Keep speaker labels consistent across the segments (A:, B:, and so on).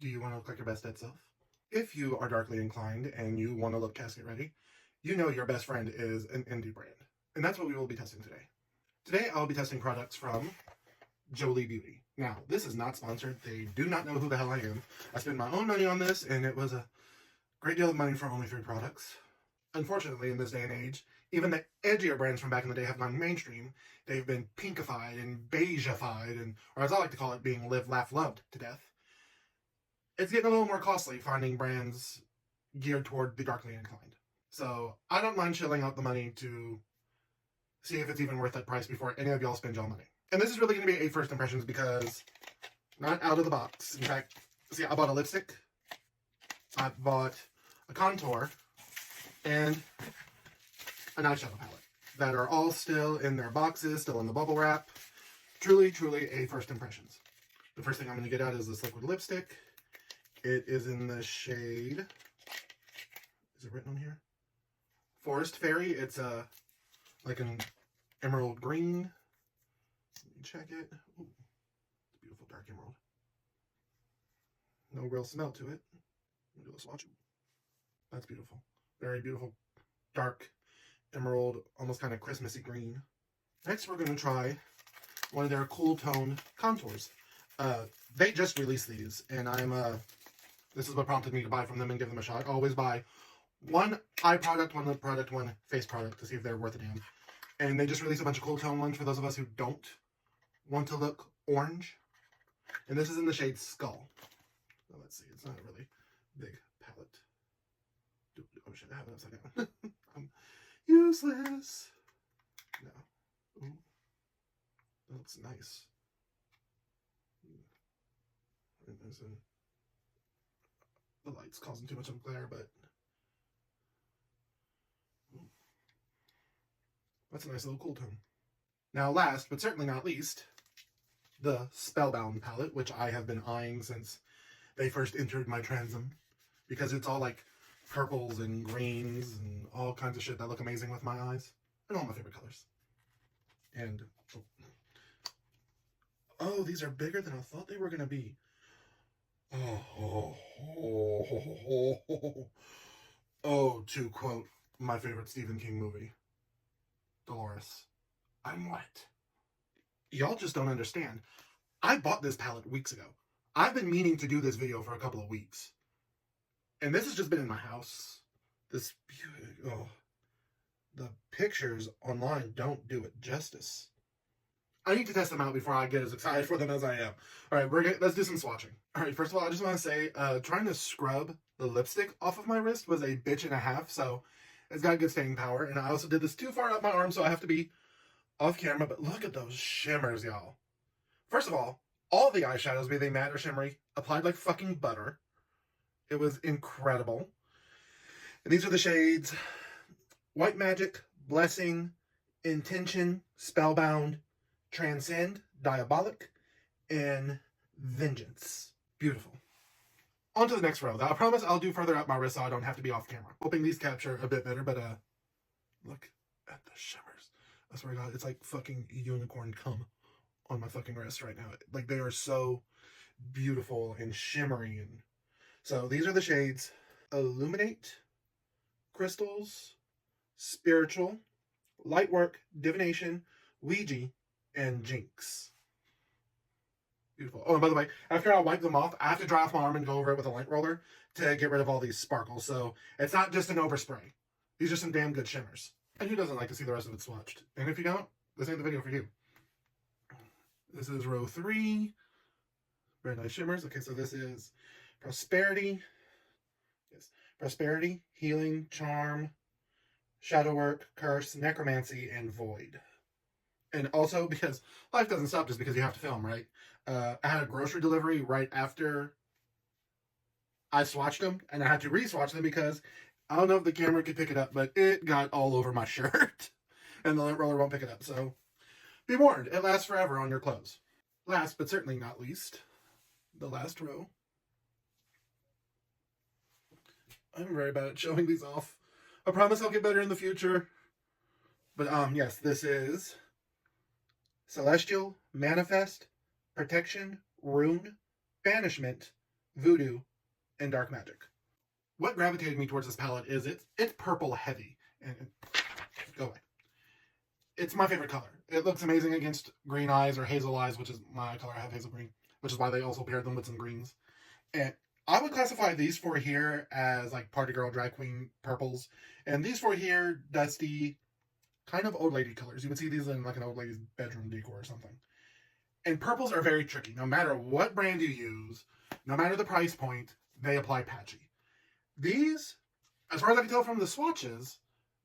A: Do you want to look like your best dead self? If you are darkly inclined and you want to look casket ready, you know your best friend is an indie brand. And that's what we will be testing today. Today I'll be testing products from Jolie Beauty. Now, this is not sponsored. They do not know who the hell I am. I spent my own money on this, and it was a great deal of money for only 3 products. Unfortunately, in this day and age, even the edgier brands from back in the day have gone mainstream. They've been pinkified and beigeified, and, or as I like to call it, being live, laugh, loved to death. It's getting a little more costly finding brands geared toward the darkly inclined. So I don't mind shelling out the money to see if it's even worth that price before any of y'all spend y'all money. And this is really going to be a first impressions because not out of the box. In fact, see, I bought a lipstick, I bought a contour, and an eyeshadow palette that are all still in their boxes, still in the bubble wrap. Truly, truly a first impressions. The first thing I'm going to get out is this liquid lipstick. It is in the shade, is it written on here? Forest Fairy. It's like an emerald green. Let me check it. Ooh, it's a beautiful dark emerald. No real smell to it. Let me do a swatch. That's beautiful. Very beautiful dark emerald, almost kind of Christmassy green. Next, we're going to try one of their cool tone contours. They just released these, and this is what prompted me to buy from them and give them a shot. I always buy one eye product, one lip product, one face product to see if they're worth a damn. And they just released a bunch of cool tone ones for those of us who don't want to look orange. And this is in the shade Skull. So let's see, it's not a really big palette. Oh shit, I have it upside down. I'm useless. No. Ooh. That looks nice. The light's causing too much of a glare, but that's a nice little cool tone. Now last, but certainly not least, the Spellbound palette, which I have been eyeing since they first entered my transom, because it's all like purples and greens and all kinds of shit that look amazing with my eyes, and all my favorite colors. And oh, these are bigger than I thought they were going to be. Oh, to quote my favorite Stephen King movie, Dolores, I'm wet. Y'all just don't understand. I bought this palette weeks ago. I've been meaning to do this video for a couple of weeks. And this has just been in my house. This, oh, the pictures online don't do it justice. I need to test them out before I get as excited for them as I am. All right, let's do some swatching. All right, first of all, I just want to say, trying to scrub the lipstick off of my wrist was a bitch and a half, so it's got good staying power. And I also did this too far up my arm, so I have to be off camera, but look at those shimmers, y'all. First of all the eyeshadows, be they matte or shimmery, applied like fucking butter. It was incredible. And these are the shades White Magic, Blessing, Intention, Spellbound, Transcend, Diabolic, and Vengeance. Beautiful. On to the next row. I promise I'll do further up my wrist so I don't have to be off camera. Hoping these capture a bit better, but look at the shimmers. I swear to God, it's like fucking unicorn cum on my fucking wrist right now. Like, they are so beautiful and shimmery. And so these are the shades Illuminate, Crystals, Spiritual, Lightwork, Divination, Ouija, and Jinx. Beautiful. Oh, and by the way, after I wipe them off, I have to dry off my arm and go over it with a lint roller to get rid of all these sparkles. So it's not just an overspray. These are some damn good shimmers. And who doesn't like to see the rest of it swatched? And if you don't, this ain't the video for you. This is row 3. Very nice shimmers. Okay, so this is Prosperity. Yes, Prosperity, Healing, Charm, Shadow Work, Curse, Necromancy, and Void. And also, because life doesn't stop just because you have to film, right? I had a grocery delivery right after I swatched them, and I had to re-swatch them because I don't know if the camera could pick it up, but it got all over my shirt, and the lint roller won't pick it up. So be warned, it lasts forever on your clothes. Last, but certainly not least, the last row. I'm very bad at showing these off. I promise I'll get better in the future. But yes, this is Celestial, Manifest, Protection, Rune, Banishment, Voodoo, and Dark Magic. What gravitated me towards this palette is it's purple heavy. And go away. It's my favorite color. It looks amazing against green eyes or hazel eyes, which is my color. I have hazel green, which is why they also paired them with some greens. And I would classify these four here as like party girl, drag queen purples, and these four here dusty, kind of old lady colors. You would see these in like an old lady's bedroom decor or something. And purples are very tricky. No matter what brand you use, no matter the price point, they apply patchy. These, as far as I can tell from the swatches,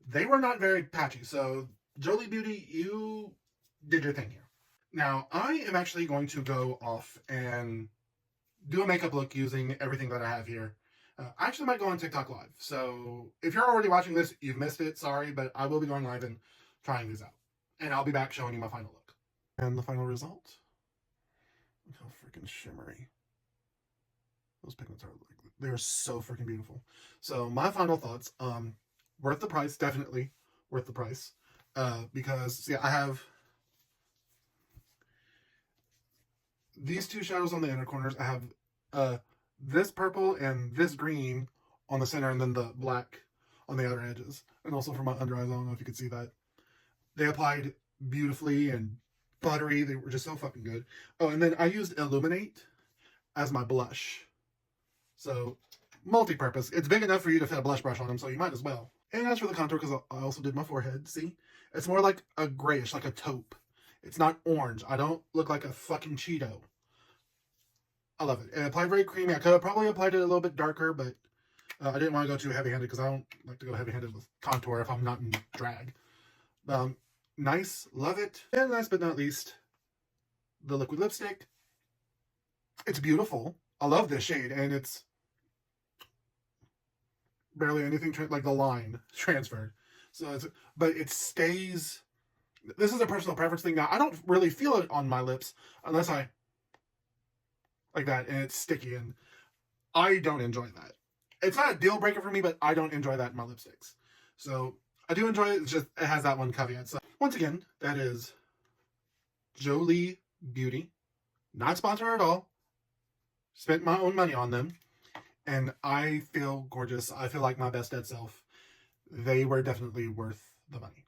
A: they were not very patchy. So Jolie Beauty, you did your thing here. Now, I am actually going to go off and do a makeup look using everything that I have here. I actually might go on TikTok Live. So if you're already watching this, you've missed it. Sorry, but I will be going live and trying these out. And I'll be back showing you my final look. And the final result. Look how freaking shimmery. Those pigments are, like, they're so freaking beautiful. So my final thoughts, worth the price, definitely worth the price. Because, see, I have these two shadows on the inner corners. I have this purple and this green on the center, and then the black on the outer edges. And also for my under eyes, I don't know if you can see that. They applied beautifully and buttery. They were just so fucking good. Oh, and then I used Illuminate as my blush. So, multi-purpose. It's big enough for you to fit a blush brush on them, so you might as well. And as for the contour, because I also did my forehead, see? It's more like a grayish, like a taupe. It's not orange. I don't look like a fucking Cheeto. I love it. It applied very creamy. I could have probably applied it a little bit darker, but I didn't want to go too heavy-handed because I don't like to go heavy-handed with contour if I'm not in drag. Nice. Love it. And last but not least, the liquid lipstick. It's beautiful. I love this shade, and it's barely anything, like the line transferred. So but it stays. This is a personal preference thing. Now, I don't really feel it on my lips unless I, like that, and it's sticky, and I don't enjoy that. It's not a deal breaker for me, but I don't enjoy that in my lipsticks. So I do enjoy it. It's just, it has that one caveat. So once again, that is Jolie Beauty. Not sponsored at all. Spent my own money on them. And I feel gorgeous. I feel like my best dead self. They were definitely worth the money.